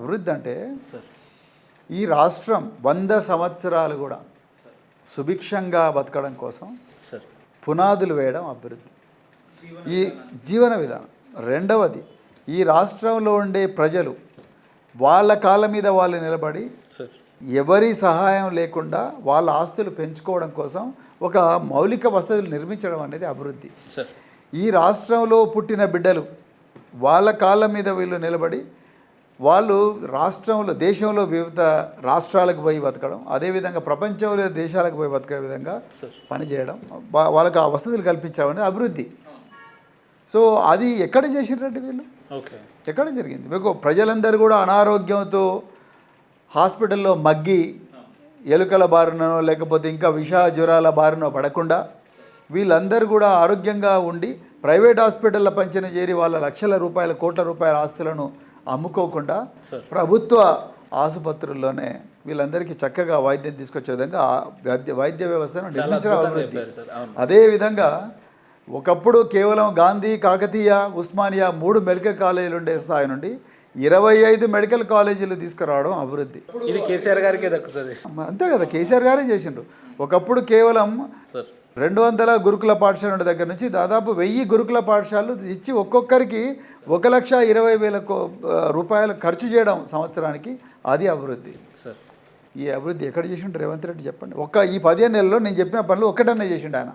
అభివృద్ధి అంటే సార్ ఈ రాష్ట్రం 100 సంవత్సరాలు కూడా సుభిక్షంగా బతకడం కోసం సార్ పునాదులు వేయడం అభివృద్ధి. ఈ జీవన విధానం. రెండవది, ఈ రాష్ట్రంలో ఉండే ప్రజలు వాళ్ళ కాళ్ళ మీద వాళ్ళు నిలబడి సార్ ఎవరి సహాయం లేకుండా వాళ్ళ ఆస్తులు పెంచుకోవడం కోసం ఒక మౌలిక వసతులు నిర్మించడం అనేది అభివృద్ధి. సార్ ఈ రాష్ట్రంలో పుట్టిన బిడ్డలు వాళ్ళ కాళ్ళ మీద వీళ్ళు నిలబడి వాళ్ళు రాష్ట్రంలో దేశంలో వివిధ రాష్ట్రాలకు పోయి బతకడం, అదేవిధంగా ప్రపంచంలో దేశాలకు పోయి బతకే విధంగా సార్ పనిచేయడం, వాళ్ళకి ఆ వసతులు కల్పించడం అనేది అభివృద్ధి. సో అది ఎక్కడ చేసినట్టు వీళ్ళు, ఓకే ఎక్కడ జరిగింది? మీకు ప్రజలందరూ కూడా అనారోగ్యంతో హాస్పిటల్లో మగ్గి ఎలుకల బారినో లేకపోతే ఇంకా విష జ్వరాల బారినో పడకుండా వీళ్ళందరూ కూడా ఆరోగ్యంగా ఉండి ప్రైవేట్ హాస్పిటళ్ళ పంచిన చేరి వాళ్ళ లక్షల రూపాయల కోట్ల రూపాయల ఆస్తులను అమ్ముకోకుండా ప్రభుత్వ ఆసుపత్రుల్లోనే వీళ్ళందరికీ చక్కగా వైద్యం తీసుకొచ్చే విధంగా వైద్య వ్యవస్థను నిర్మించడం అభివృద్ధి. అదేవిధంగా ఒకప్పుడు కేవలం గాంధీ, కాకతీయ, ఉస్మానియా 3 మెడికల్ కాలేజీలు ఉండే స్థాయి నుండి 25 మెడికల్ కాలేజీలు తీసుకురావడం అభివృద్ధి. ఇది కేసీఆర్ గారికే దక్కుతుంది. అంతే కదా, కేసీఆర్ గారే చేసిండ్రు. ఒకప్పుడు కేవలం 200 గురుకుల పాఠశాల దగ్గర నుంచి దాదాపు 1000 గురుకుల పాఠశాలలు ఇచ్చి ఒక్కొక్కరికి 1,20,000 రూపాయలు ఖర్చు చేయడం సంవత్సరానికి, అది అభివృద్ధి. సార్ ఈ అభివృద్ధి ఎక్కడ చేసిండు రేవంత్ రెడ్డి చెప్పండి? ఈ 15 నెలల్లో నేను చెప్పిన పనులు ఒక్కటన్నా చేసిండు ఆయన.